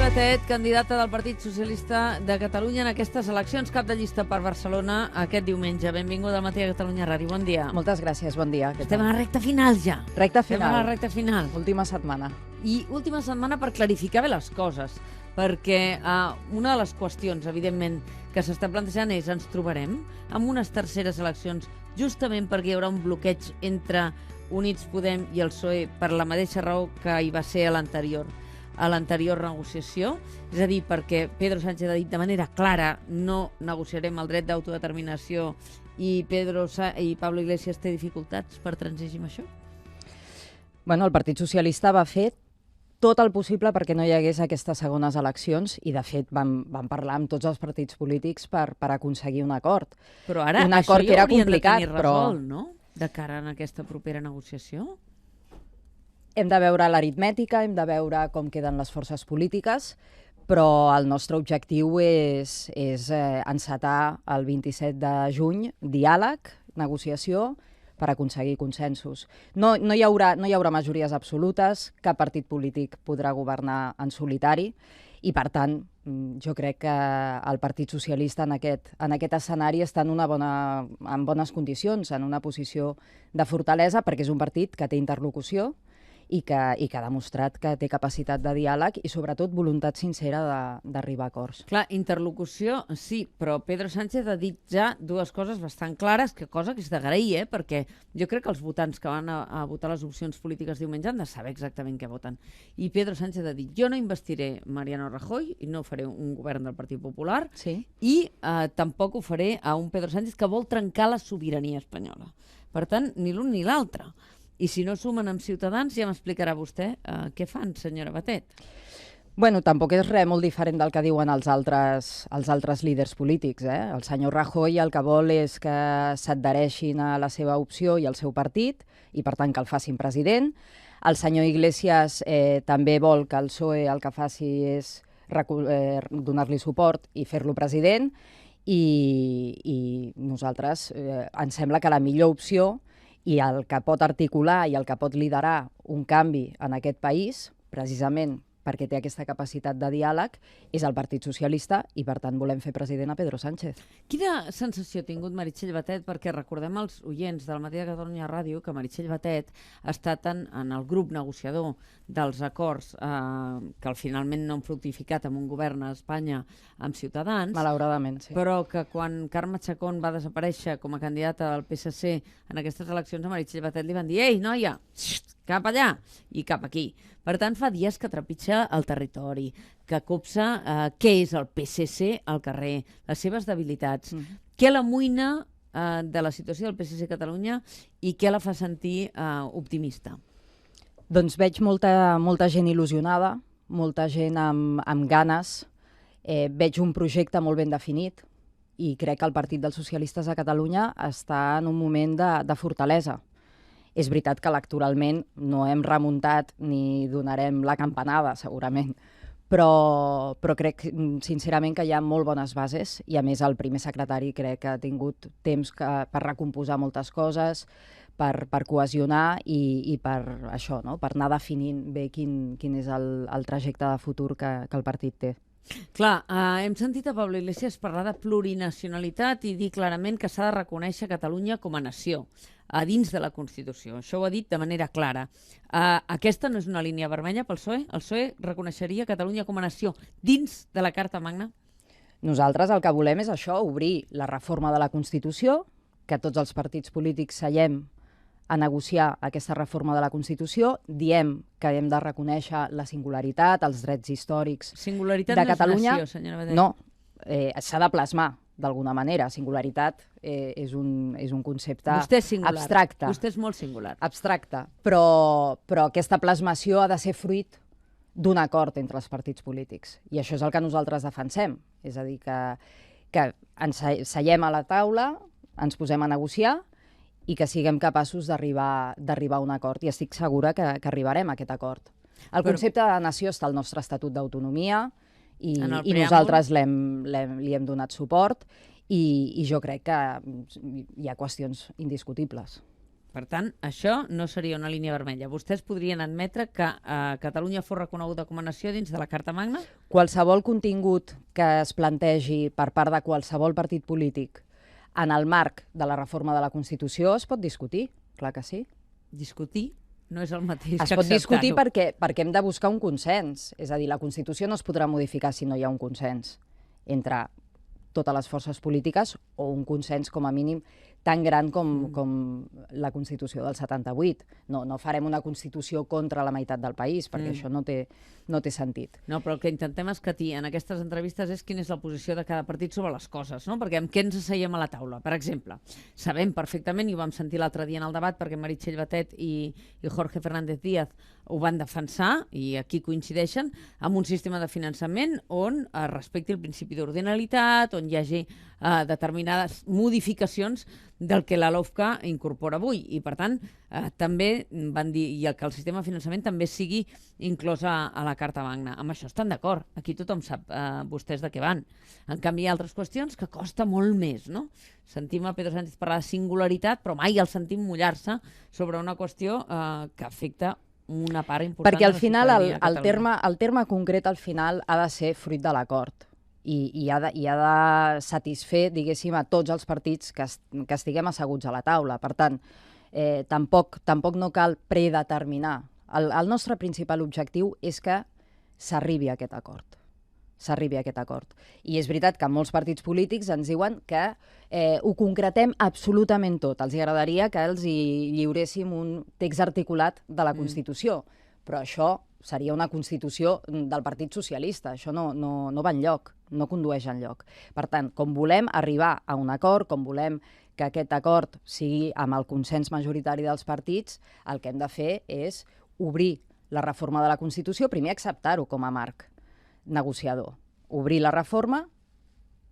Batet, candidata del Partit Socialista de Catalunya en aquestes eleccions, cap de llista per Barcelona aquest diumenge. Benvinguda al Matí a Catalunya Ràdio. Bon dia. Moltes gràcies, bon dia. Estem a la recta final ja. Recta final. Estem a la recta final. Última setmana. I última setmana per clarificar bé les coses, perquè una de les qüestions, evidentment, que s'està plantejant és ens trobarem amb unes terceres eleccions justament perquè hi haurà un bloqueig entre Units Podem i el PSOE per la mateixa raó que hi va ser a l'anterior negociació, és a dir, perquè Pedro Sánchez ha dit de manera clara no negociarem el dret d'autodeterminació i Pablo Iglesias té dificultats per transigir amb això? Bueno, el Partit Socialista va fer tot el possible perquè no hi hagués aquestes segones eleccions i, de fet, vam parlar amb tots els partits polítics per aconseguir un acord. Però ara un acord això que era ja haurien complicat, de tenir resolt, no?, de cara a aquesta propera negociació? Hem de veure l'aritmètica, hem de veure com queden les forces polítiques, però el nostre objectiu és encetar el 27 de juny diàleg, negociació, per aconseguir consensos. No hi haurà majories absolutes, cap partit polític podrà governar en solitari i, per tant, jo crec que el Partit Socialista en aquest escenari està en bones condicions, en una posició de fortalesa, perquè és un partit que té interlocució i que ha demostrat que té capacitat de diàleg i, sobretot, voluntat sincera d'arribar a acords. Clar, interlocució, sí, però Pedro Sánchez ha dit ja dues coses bastant clares, cosa que és d'agrair, perquè jo crec que els votants que van a votar les opcions polítiques diumenge han de saber exactament què voten. I Pedro Sánchez ha dit, jo no investiré Mariano Rajoy i no faré un govern del Partit Popular, sí, i tampoc ho faré a un Pedro Sánchez que vol trencar la sobirania espanyola. Per tant, ni l'un ni l'altre. I si no sumen amb Ciutadans, ja m'explicarà vostè què fan, senyora Batet. Bueno, tampoc és res molt diferent del que diuen els altres líders polítics. El senyor Rajoy el que vol és que s'adhereixin a la seva opció i al seu partit i, per tant, que el facin president. El senyor Iglesias també vol que el PSOE el que faci és donar-li suport i fer-lo president i nosaltres ens sembla que la millor opció i el que pot articular i el que pot liderar un canvi en aquest país, precisament perquè té aquesta capacitat de diàleg, és el Partit Socialista i, per tant, volem fer president a Pedro Sánchez. Quina sensació ha tingut Meritxell Batet? Perquè recordem als oients del Matí de Catalunya Ràdio que Meritxell Batet ha estat en el grup negociador dels acords que finalment no han fructificat amb un govern a Espanya amb Ciutadans. Malauradament, sí. Però que quan Carme Chacón va desaparèixer com a candidata del PSC en aquestes eleccions, a Meritxell Batet li van dir «Ei, noia, cap allà i cap aquí». Per tant, fa dies que trepitja el territori, que copsa què és el PSC al carrer, les seves debilitats, què l'amoïna de la situació del PSC a Catalunya i què la fa sentir optimista. Doncs veig molta gent il·lusionada, molta gent amb ganes, veig un projecte molt ben definit i crec que el Partit dels Socialistes a Catalunya està en un moment de fortalesa. És veritat que electoralment no hem remuntat ni donarem la campanada, segurament, però crec sincerament que hi ha molt bones bases i, a més, el primer secretari crec que ha tingut temps per recomposar moltes coses, per cohesionar i per això, no? Per anar definint bé quin és el trajecte de futur que el partit té. Clar, hem sentit a Pablo Iglesias parlar de plurinacionalitat i dir clarament que s'ha de reconèixer Catalunya com a nació a dins de la Constitució. Això ho ha dit de manera clara. Aquesta no és una línia vermella pel PSOE? El PSOE reconeixeria Catalunya com a nació dins de la Carta Magna? Nosaltres el que volem és això, obrir la reforma de la Constitució, que tots els partits polítics seiem a negociar aquesta reforma de la Constitució, diem que hem de reconèixer la singularitat, els drets històrics de Catalunya. No és nació, senyora Batet. No, s'ha de plasmar d'alguna manera. Singularitat és un concepte abstracte. Vostè és molt singular. Abstracte, però aquesta plasmació ha de ser fruit d'un acord entre els partits polítics. I això és el que nosaltres defensem. És a dir, que ens seiem a la taula, ens posem a negociar i que siguem capaços d'arribar a un acord. I estic segura que arribarem a aquest acord. El concepte de nació està al nostre Estatut d'Autonomia i nosaltres li hem donat suport i jo crec que hi ha qüestions indiscutibles. Per tant, això no seria una línia vermella. Vostès podrien admetre que Catalunya fos reconeguda com a nació dins de la Carta Magna? Qualsevol contingut que es plantegi per part de qualsevol partit polític en el marc de la reforma de la Constitució es pot discutir, clar que sí. Discutir no és el mateix que Es pot discutir acceptar-ho. perquè hem de buscar un consens. És a dir, la Constitució no es podrà modificar si no hi ha un consens entre totes les forces polítiques o un consens com a mínim tan gran com la Constitució del 78. No farem una Constitució contra la meitat del país, perquè això no té sentit. No, però el que intentem escatir en aquestes entrevistes és quina és la posició de cada partit sobre les coses, no? Perquè amb què ens asseiem a la taula? Per exemple, sabem perfectament, i ho vam sentir l'altre dia en el debat, perquè Meritxell Batet i Jorge Fernández Díaz ho van defensar, i aquí coincideixen, amb un sistema de finançament on es respecti el principi d'ordinalitat, on hi hagi determinades modificacions del que la LOFCA incorpora avui. I, per tant, també van dir que el sistema de finançament també sigui inclòs a la Carta Magna. Amb això estan d'acord. Aquí tothom sap vostès de què van. En canvi, hi ha altres qüestions que costa molt més, no? Sentim a Pedro Sánchez parlar de singularitat, però mai el sentim mullar-se sobre una qüestió que afecta una part important perquè al de la final ciutadania a Catalunya. el terme concret al final ha de ser fruit de l'acord i ha de satisfer, diguéssim, a tots els partits que estiguem asseguts a la taula. Per tant, tampoc no cal predeterminar. El nostre principal objectiu és que s'arribi a aquest acord. I és veritat que molts partits polítics ens diuen que ho concretem absolutament tot. Els agradaria que els lliuréssim un text articulat de la Constitució, però això seria una Constitució del Partit Socialista. Això no va enlloc, no condueix enlloc. Per tant, com volem arribar a un acord, com volem que aquest acord sigui amb el consens majoritari dels partits, el que hem de fer és obrir la reforma de la Constitució, primer acceptar-ho com a marc negociador, obrir la reforma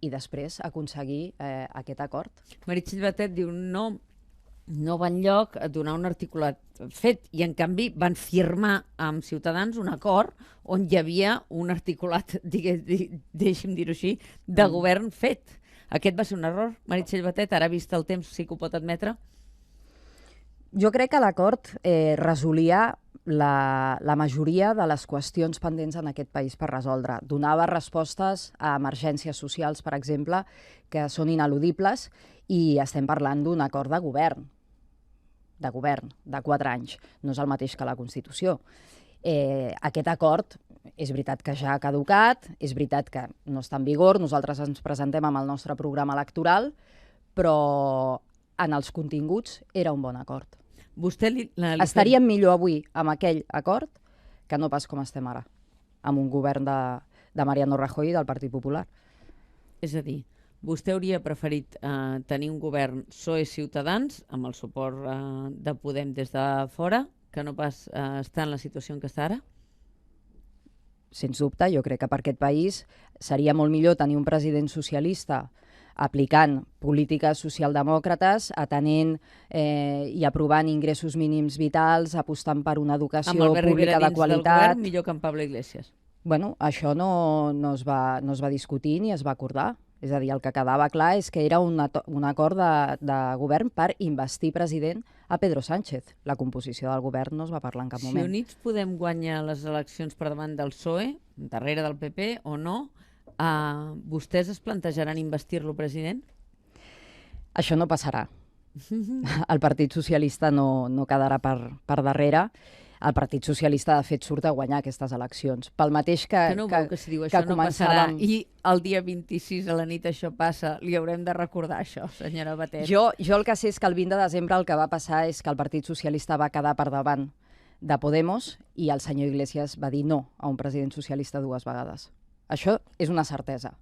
i després aconseguir aquest acord. Meritxell Batet diu no va enlloc donar un articulat fet, i en canvi van firmar amb Ciutadans un acord on hi havia un articulat, deixi'm dir-ho així, de govern fet. Aquest va ser un error, Meritxell Batet? Ara, vist el temps, sí que ho pot admetre? Jo crec que l'acord resolia la majoria de les qüestions pendents en aquest país per resoldre. Donava respostes a emergències socials, per exemple, que són ineludibles, i estem parlant d'un acord de govern de 4 anys. No és el mateix que la Constitució. Aquest acord és veritat que ja ha caducat, és veritat que no està en vigor, nosaltres ens presentem amb el nostre programa electoral, però en els continguts era un bon acord. Estaríem millor avui amb aquell acord que no pas com estem ara, amb un govern de Mariano Rajoy i del Partit Popular. És a dir, vostè hauria preferit tenir un govern PSOE-Ciutadans, amb el suport de Podem des de fora, que no pas estar en la situació en què està ara? Sens dubte, jo crec que per aquest país seria molt millor tenir un president socialista aplicant polítiques socialdemòcrates, atenent i aprovant ingressos mínims vitals, apostant per una educació pública de qualitat. Amb Albert Rivera dins del govern, millor que amb Pablo Iglesias. Bueno, això no es va discutir ni es va acordar. És a dir, el que quedava clar és que era un acord de govern per investir president a Pedro Sánchez. La composició del govern no es va parlar en cap moment. Si Units Podem guanyar les eleccions per davant del PSOE, darrere del PP o no, vostès es plantejaran investir-lo president? Això no passarà. El Partit Socialista no quedarà per darrere. El Partit Socialista, de fet, surt a guanyar aquestes eleccions. Pel mateix que no veu que si diu això no passarà i el dia 26 a la nit això passa, li haurem de recordar això, senyora Batet? Jo el que sé és que el 20 de desembre el que va passar és que el Partit Socialista va quedar per davant de Podemos i el senyor Iglesias va dir no a un president socialista 2 vegades. Això és una certesa.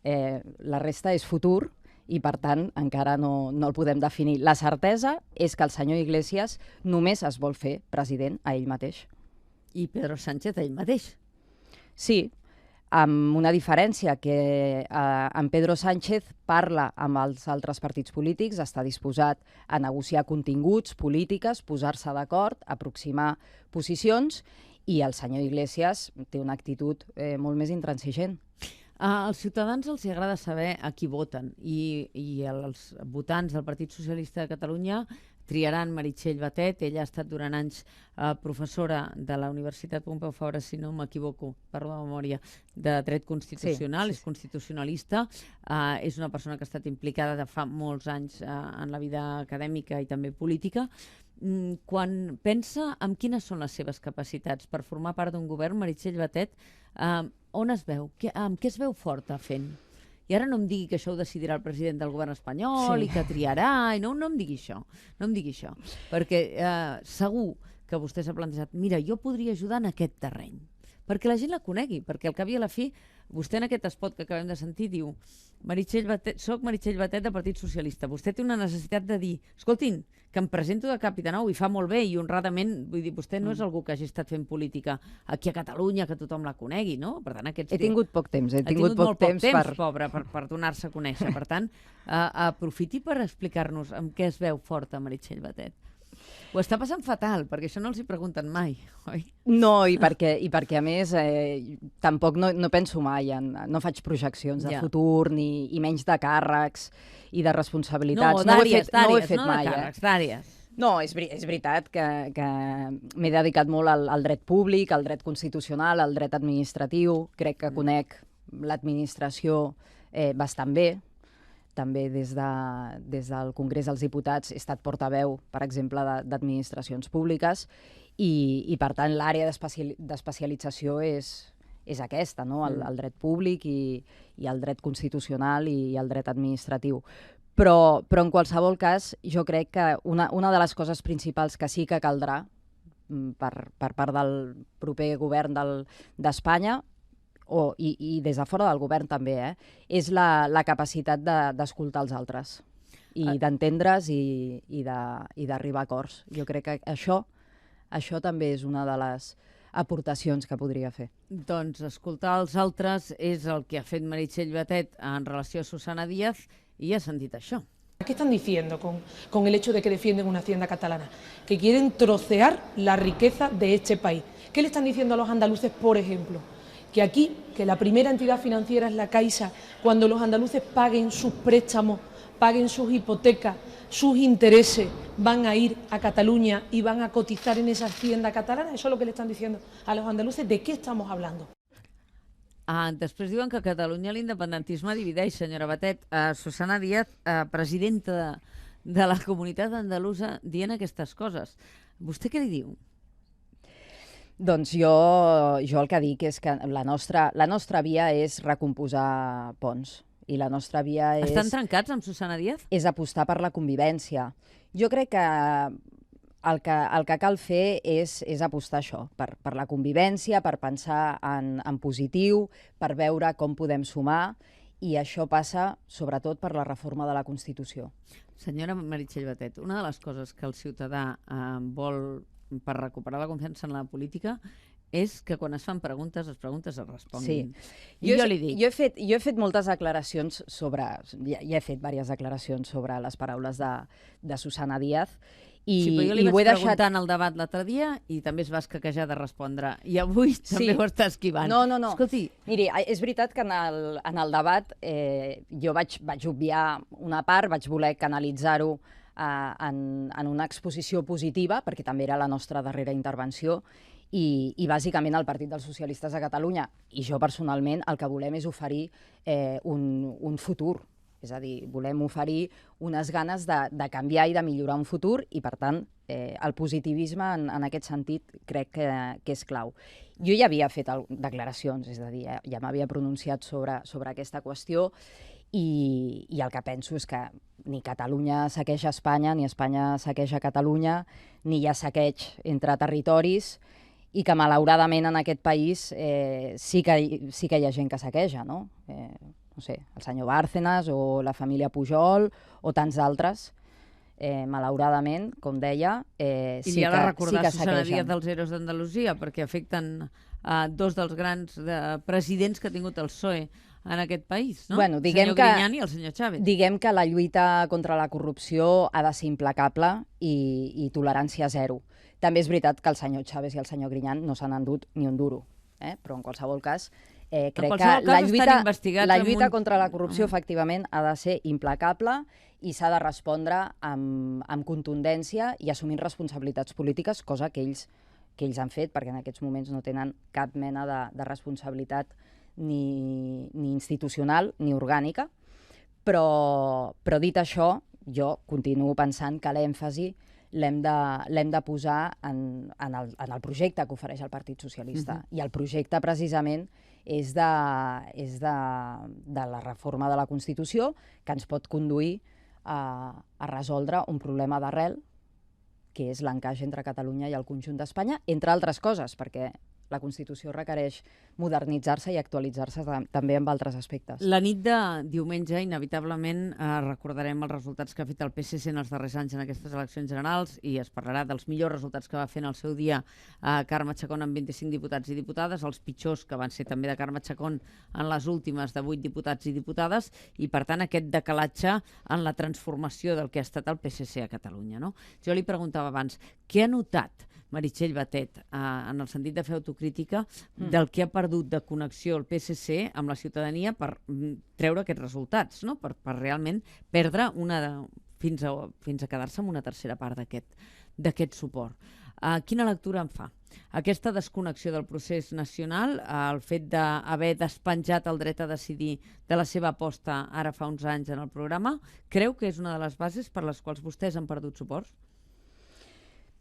La resta és futur i, per tant, encara no el podem definir. La certesa és que el senyor Iglesias només es vol fer president a ell mateix. I Pedro Sánchez a ell mateix? Sí, amb una diferència, que en Pedro Sánchez parla amb els altres partits polítics, està disposat a negociar continguts, polítiques, posar-se d'acord, aproximar posicions, i el senyor Iglesias té una actitud molt més intransigent. Als ciutadans els agrada saber a qui voten i els votants del Partit Socialista de Catalunya triaran Meritxell Batet. Ella ha estat durant anys professora de la Universitat Pompeu Fabra, si no m'equivoco, parlo de memòria, de dret constitucional, és constitucionalista, és una persona que ha estat implicada de fa molts anys en la vida acadèmica i també política. Quan pensa en quines són les seves capacitats per formar part d'un govern, Meritxell Batet, on es veu? Amb què es veu forta fent? I ara no em digui que això ho decidirà el president del govern espanyol i que triarà, i no em digui això, perquè segur que vostè s'ha plantejat, mira, jo podria ajudar en aquest terreny, perquè la gent la conegui, perquè al cap i a la fi, vostè en aquest spot que acabem de sentir diu, soc Meritxell Batet del Partit Socialista, vostè té una necessitat de dir, escoltin, que em presento de cap i de nou i fa molt bé i honradament, vull dir, vostè no és algú que hagi estat fent política aquí a Catalunya, que tothom la conegui, no? Per tant, he tingut poc temps, ha tingut molt poc temps, pobra, per donar-se a conèixer. Per tant, aprofiti per explicar-nos amb què es veu forta Meritxell Batet. Ho està passant fatal, perquè això no els hi pregunten mai, oi? No, i perquè a més tampoc no penso mai, no faig projeccions de futur, ni menys de càrrecs i de responsabilitats. No ho he fet mai. De càrrecs, d'àrees. No, és veritat que m'he dedicat molt al dret públic, al dret constitucional, al dret administratiu. Crec que conec l'administració bastant bé. També des del Congrés dels Diputats he estat portaveu, per exemple, d'administracions públiques i per tant, l'àrea d'especialització és aquesta, no? El dret públic i el dret constitucional i el dret administratiu. Però en qualsevol cas, jo crec que una de les coses principals que sí que caldrà per part del proper govern d'Espanya, i des de fora del govern també, és la capacitat d'escoltar els altres i d'entendre's i d'arribar a acords. Jo crec que això també és una de les aportacions que podria fer. Doncs escoltar els altres és el que ha fet Meritxell Batet en relació a Susana Díaz i ha sentit això. ¿Qué están diciendo con el hecho de que defienden una hacienda catalana? Que quieren trocear la riqueza de este país. ¿Qué le están diciendo a los andaluces, por ejemplo? Que aquí, que la primera entidad financiera es la Caixa, cuando los andaluces paguen sus préstamos, paguen sus hipotecas, sus intereses, van a ir a Cataluña y van a cotizar en esa hacienda catalana. Eso es lo que le están diciendo a los andaluces. ¿De qué estamos hablando? Després diuen que a Catalunya l'independentisme divideix, senyora Batet. Susana Díaz, presidenta de la comunitat andalusa, dient aquestes coses. Vostè què li diu? Doncs jo el que dic és que la nostra via és recomposar ponts. I la nostra via és... Estan trencats amb Susana Díaz? És apostar per la convivència. Jo crec que el que cal fer és apostar això, per la convivència, per pensar en positiu, per veure com podem sumar, i això passa sobretot per la reforma de la Constitució. Senyora Meritxell Batet, una de les coses que el ciutadà vol per recuperar la confiança en la política és que quan es fan preguntes, les preguntes es responguin. Sí. Jo li dic... Jo he fet moltes declaracions sobre... Ja he fet diverses declaracions sobre les paraules de Susana Díaz. Sí, però jo li vaig preguntar en el debat l'altre dia i també es va escaquejar de respondre. I avui també ho està esquivant. No. Escolti... Miri, és veritat que en el debat jo vaig obviar una part, vaig voler canalitzar-ho en una exposició positiva, perquè també era la nostra darrera intervenció, i bàsicament el Partit dels Socialistes de Catalunya i jo personalment el que volem és oferir un futur. És a dir, volem oferir unes ganes de canviar i de millorar un futur i, per tant, el positivisme en aquest sentit crec que és clau. Jo ja havia fet declaracions, és a dir, ja m'havia pronunciat sobre aquesta qüestió i el que penso és que ni Catalunya saqueja Espanya, ni Espanya saqueja Catalunya, ni hi ha saqueig entre territoris i que, malauradament, en aquest país sí que hi ha gent que saqueja, no? No sé, el senyor Bárcenas o la família Pujol o tants d'altres, malauradament, com deia, sí que saquegen. I li ha de recordar Susana Díaz dels EROs d'Andalusia, perquè afecten dos dels grans presidents que ha tingut el PSOE en aquest país, no? Bueno, el senyor Griñán i el senyor Chávez. Diguem que la lluita contra la corrupció ha de ser implacable i tolerància zero. També és veritat que el senyor Chávez i el senyor Griñán no s'han endut ni un duro. però en qualsevol cas crec que qualsevol cas estan investigats la amb lluita un- contra la corrupció efectivament ha de ser implacable i s'ha de respondre amb contundència i assumint responsabilitats polítiques, cosa que ells han fet, perquè en aquests moments no tenen cap mena de responsabilitat ni institucional ni orgànica. Però dit això, jo continuo pensant que l'èmfasi l'hem de posar en el projecte que ofereix el Partit Socialista. I el projecte, precisament, és de la reforma de la Constitució que ens pot conduir a resoldre un problema d'arrel, que és l'encaix entre Catalunya i el conjunt d'Espanya, entre altres coses, perquè la Constitució requereix modernitzar-se i actualitzar-se també en altres aspectes. La nit de diumenge, inevitablement, recordarem els resultats que ha fet el PSC en els darrers anys en aquestes eleccions generals i es parlarà dels millors resultats que va fer en el seu dia Carme Chacón amb 25 diputats i diputades, els pitjors que van ser també de Carme Chacón en les últimes de 8 diputats i diputades, i per tant aquest decalatge en la transformació del que ha estat el PSC a Catalunya, no? Jo li preguntava abans, què ha notat Meritxell Batet, en el sentit de fer autocrítica del que ha perdut de connexió el PSC amb la ciutadania per treure aquests resultats, no? Per realment perdre fins a quedar-se amb una tercera part d'aquest suport. Quina lectura en fa? Aquesta desconnexió del procés nacional, el fet d'haver despenjat el dret a decidir de la seva aposta ara fa uns anys en el programa, creu que és una de les bases per les quals vostès han perdut suports?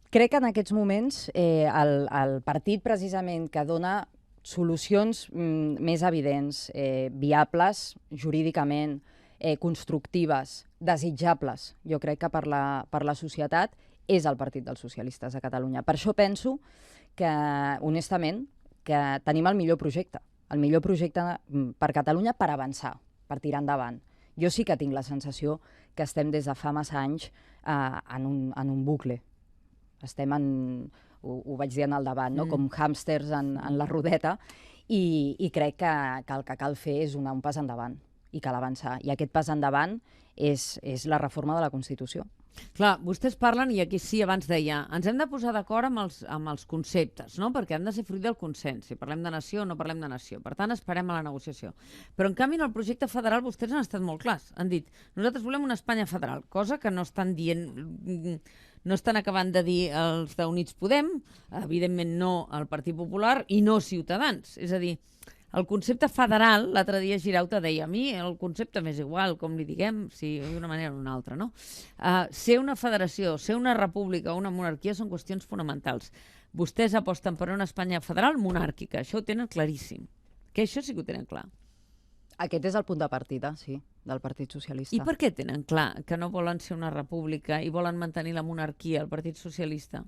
Crec que en aquests moments el partit precisament que dona solucions més evidents, viables jurídicament, constructives, desitjables, jo crec que per la societat, és el Partit dels Socialistes de Catalunya. Per això penso que, honestament, que tenim el millor projecte per Catalunya per avançar, per tirar endavant. Jo sí que tinc la sensació que estem des de fa massa anys en un bucle. Estem ho vaig dir en el debat, no? Com hàmsters en la rodeta, i crec que el que cal fer és un pas endavant i cal avançar. I aquest pas endavant és la reforma de la Constitució. Clar, vostès parlen, i aquí sí, abans deia, ens hem de posar d'acord amb els conceptes, no? Perquè han de ser fruit del consens, si parlem de nació o no parlem de nació. Per tant, esperem a la negociació. Però, en canvi, en el projecte federal vostès han estat molt clars. Han dit, nosaltres volem una Espanya federal, cosa que no estan dient, no estan acabant de dir els d'Units Podem, evidentment no el Partit Popular i no Ciutadans. És a dir, el concepte federal, l'altre dia Girauta deia, a mi el concepte m'és igual, com li diguem, si d'una manera o d'una altra, no? Ser una federació, ser una república o una monarquia són qüestions fonamentals. Vostès aposten per una Espanya federal monàrquica, això ho tenen claríssim. Que això sí que ho tenen clar. Aquest és el punt de partida, sí, del Partit Socialista. I per què tenen clar que no volen ser una república i volen mantenir la monarquia, el Partit Socialista?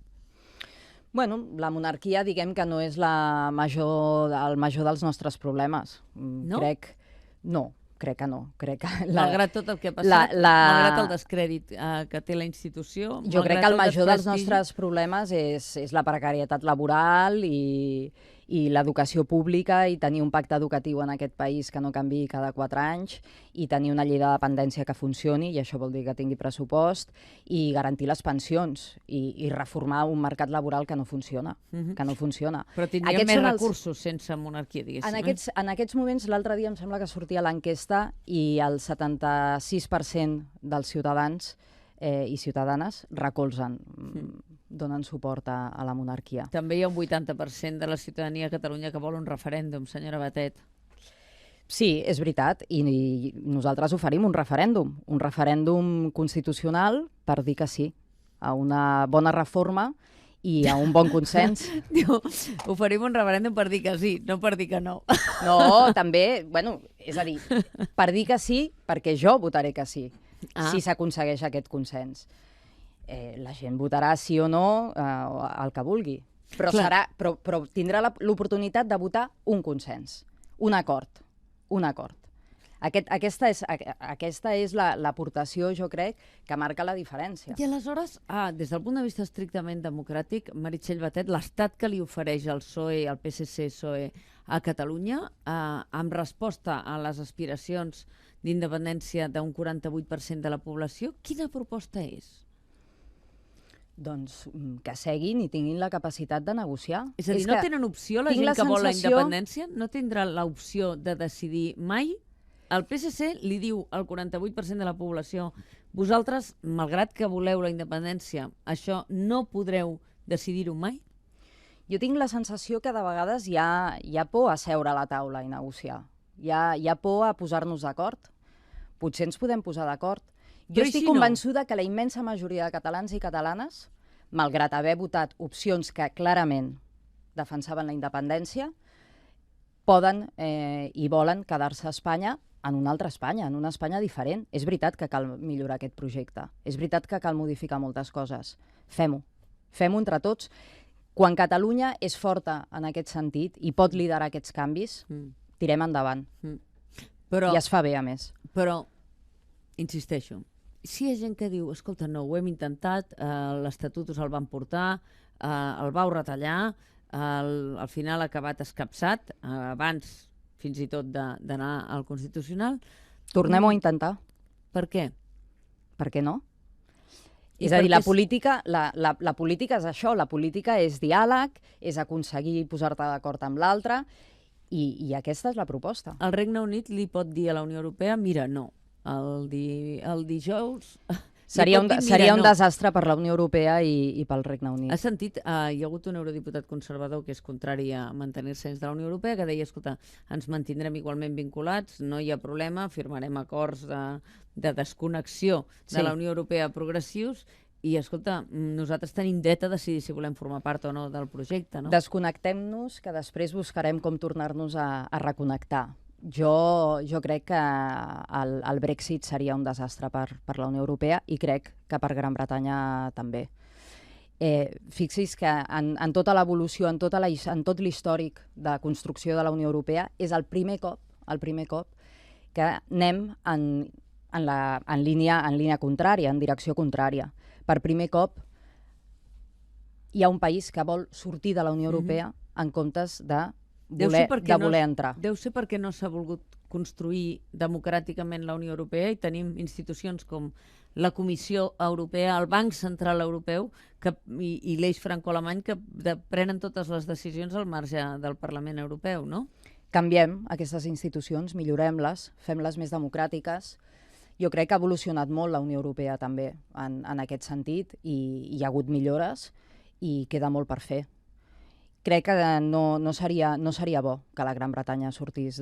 Bueno, la monarquia, diguem que no és el major dels nostres problemes. No? Crec que no. Malgrat tot el que ha passat, malgrat el descrèdit que té la institució... Jo crec que el major dels nostres problemes és la precarietat laboral i l'educació pública, i tenir un pacte educatiu en aquest país que no canviï cada 4 anys, i tenir una llei de dependència que funcioni, i això vol dir que tingui pressupost, i garantir les pensions, i reformar un mercat laboral que no funciona. Però tindríem més recursos sense monarquia, diguéssim. En aquests moments, l'altre dia em sembla que sortia l'enquesta i el 76% dels ciutadans i ciutadanes recolzen, donen suport a la monarquia. També hi ha un 80% de la ciutadania a Catalunya que vol un referèndum, senyora Batet. Sí, és veritat, i nosaltres oferim un referèndum constitucional per dir que sí a una bona reforma i a un bon consens. Diu, oferim un referèndum per dir que sí, no per dir que no. No, també, bueno, és a dir, per dir que sí, perquè jo votaré que sí, si s'aconsegueix aquest consens. La gent votarà sí o no el que vulgui, però tindrà l'oportunitat de votar un consens, un acord. Aquesta és l'aportació, jo crec, que marca la diferència. I aleshores, des del punt de vista estrictament democràtic, Meritxell Batet, l'estat que li ofereix el PSOE, el PSC-PSOE a Catalunya, amb resposta a les aspiracions d'independència d'un 48% de la població, quina proposta és? doncs que seguin i tinguin la capacitat de negociar. És a dir, no tenen opció la gent que vol la independència? No tindrà l'opció de decidir mai? El PSC li diu al 48% de la població: vosaltres, malgrat que voleu la independència, això no podreu decidir-ho mai? Jo tinc la sensació que de vegades hi ha por a seure a la taula i negociar. Hi ha por a posar-nos d'acord. Potser ens podem posar d'acord. Jo estic convençuda que la immensa majoria de catalans i catalanes, malgrat haver votat opcions que clarament defensaven la independència, poden i volen quedar-se a Espanya, en una altra Espanya, en una Espanya diferent. És veritat que cal millorar aquest projecte. És veritat que cal modificar moltes coses. Fem-ho. Fem-ho entre tots. Quan Catalunya és forta en aquest sentit i pot liderar aquests canvis, tirem endavant. I es fa bé, a més. Però, insisteixo, si hi ha gent que diu: escolta, no, ho hem intentat, l'Estatut us el van portar, el vau retallar, al final ha acabat escapçat, abans fins i tot d'anar al Constitucional. Tornem-ho a intentar. Per què? Per què no? És a dir, la política és això, la política és diàleg, és aconseguir posar-te d'acord amb l'altre, i aquesta és la proposta. El Regne Unit li pot dir a la Unió Europea: mira, no, el dijous... Seria un desastre per la Unió Europea i pel Regne Unit. Has sentit? Hi ha hagut un eurodiputat conservador que és contrari a mantenir-se dins de la Unió Europea, que deia: escolta, ens mantindrem igualment vinculats, no hi ha problema, firmarem acords de desconnexió de la Unió Europea progressius, i, escolta, nosaltres tenim dret a decidir si volem formar part o no del projecte, no? Desconnectem-nos, que després buscarem com tornar-nos a reconnectar. Jo crec que el Brexit seria un desastre per la Unió Europea, i crec que per Gran Bretanya també. Fixi's que en tota l'evolució, en tot l'històric de construcció de la Unió Europea, és el primer cop que anem en línia contrària, en direcció contrària. Per primer cop hi ha un país que vol sortir de la Unió Europea en comptes de voler entrar. Deu ser perquè no s'ha volgut construir democràticament la Unió Europea, i tenim institucions com la Comissió Europea, el Banc Central Europeu i l'eix franco-alemany, que prenen totes les decisions al marge del Parlament Europeu, no? Canviem aquestes institucions, millorem-les, fem-les més democràtiques. Jo crec que ha evolucionat molt la Unió Europea també en aquest sentit, i hi ha hagut millores i queda molt per fer. Crec que no seria bo que la Gran Bretanya sortís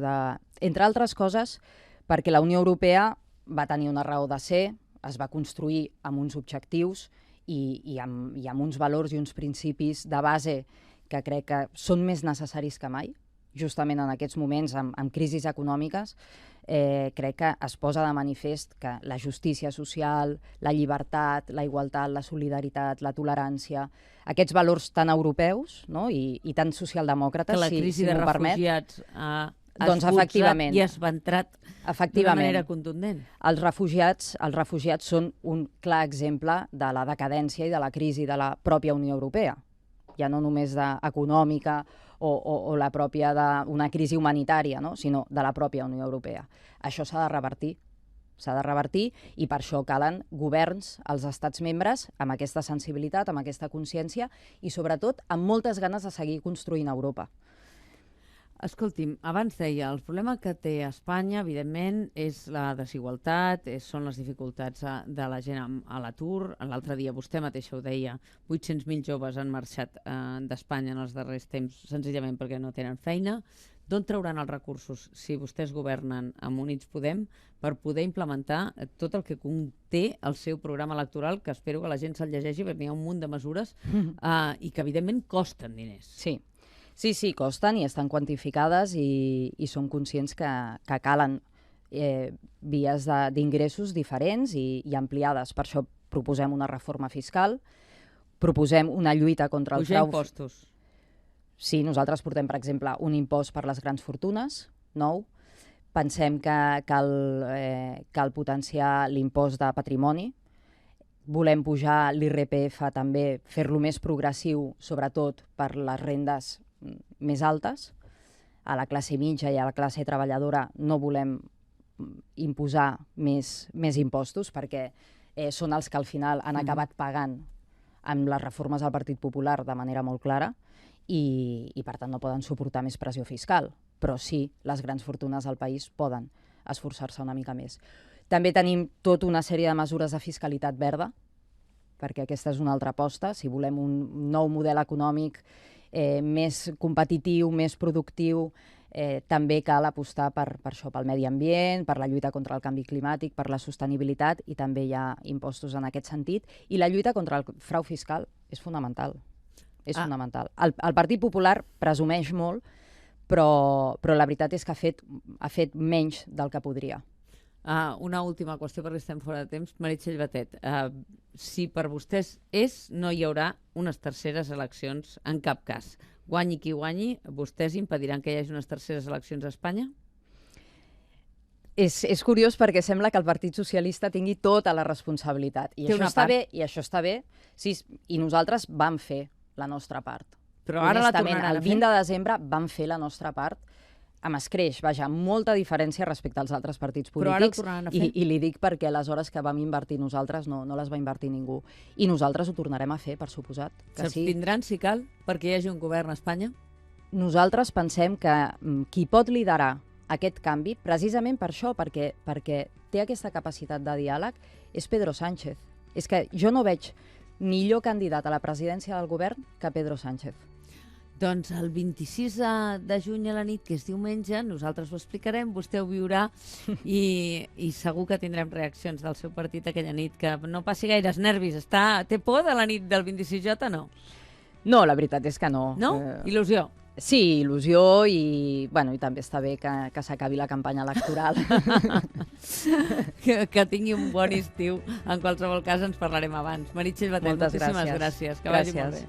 entre altres coses, perquè la Unió Europea va tenir una raó de ser, es va construir amb uns objectius i amb uns valors i uns principis de base que crec que són més necessaris que mai, justament en aquests moments amb crisis econòmiques. Crec que es posa de manifest que la justícia social, la llibertat, la igualtat, la solidaritat, la tolerància, aquests valors tan europeus, no? I tan socialdemòcrates, que la crisi de refugiats ha esbotzat i esventrat d'una manera contundent. Els refugiats són un clar exemple de la decadència i de la crisi de la pròpia Unió Europea. Ja no només econòmica o la pròpia d'una crisi humanitària, no? Sinó de la pròpia Unió Europea. Això s'ha de revertir, i per això calen governs als estats membres amb aquesta sensibilitat, amb aquesta consciència, i sobretot amb moltes ganes de seguir construint Europa. Escolti'm, abans deia, el problema que té Espanya, evidentment, és la desigualtat, són les dificultats de la gent a l'atur. L'altre dia vostè mateixa ho deia, 800.000 joves han marxat d'Espanya en els darrers temps, senzillament perquè no tenen feina. D'on trauran els recursos, si vostès governen amb Units Podem, per poder implementar tot el que conté el seu programa electoral, que espero que la gent se'l llegeixi, perquè hi ha un munt de mesures i que, evidentment, costen diners. Sí, costen i estan quantificades, i som conscients que calen vies d'ingressos diferents i ampliades. Per això proposem una reforma fiscal, proposem una lluita contra el frau. Pujar impostos. Sí, nosaltres portem, per exemple, un impost per les grans fortunes, nou. Pensem que cal potenciar l'impost de patrimoni. Volem pujar l'IRPF també, fer-lo més progressiu, sobretot per les rendes més altes. A la classe mitja i a la classe treballadora no volem imposar més impostos, perquè són els que al final han acabat pagant amb les reformes del Partit Popular de manera molt clara i per tant no poden suportar més pressió fiscal, però sí, les grans fortunes del país poden esforçar-se una mica més. També tenim tota una sèrie de mesures de fiscalitat verda, perquè aquesta és una altra aposta. Si volem un nou model econòmic més competitiu, més productiu, també cal apostar per això, pel medi ambient, per la lluita contra el canvi climàtic, per la sostenibilitat, i també hi ha impostos en aquest sentit. I la lluita contra el frau fiscal és fonamental. És fonamental. El Partit Popular presumeix molt, però la veritat és que ha fet menys del que podria. Una última qüestió, perquè estem fora de temps. Meritxell Batet, si per vostès no hi haurà unes terceres eleccions en cap cas. Guanyi qui guanyi, vostès impediran que hi hagi unes terceres eleccions a Espanya? És curiós perquè sembla que el Partit Socialista tingui tota la responsabilitat. I això està bé, i això està bé. Sí, i nosaltres vam fer la nostra part. Però ara la tornaran a fer? El 20 de desembre vam fer la nostra part amb escreix, vaja, amb molta diferència respecte als altres partits polítics. Però ara ho tornaran a fer? I li dic perquè les hores que vam invertir nosaltres no les va invertir ningú. I nosaltres ho tornarem a fer, per suposat. S'abstindran, si cal, perquè hi hagi un govern a Espanya? Nosaltres pensem que qui pot liderar aquest canvi, precisament per això, perquè té aquesta capacitat de diàleg, és Pedro Sánchez. És que jo no veig millor candidat a la presidència del govern que Pedro Sánchez. Doncs el 26 de juny a la nit, que és diumenge, nosaltres ho explicarem, vostè ho viurà i segur que tindrem reaccions del seu partit aquella nit, que no passi gaires nervis. Té por de la nit del 26J, no? No, la veritat és que no. No? Il·lusió? Sí, il·lusió i també està bé que s'acabi la campanya electoral. Que tingui un bon estiu. En qualsevol cas ens parlarem abans. Meritxell Batet, moltíssimes gràcies. Que vagi molt bé.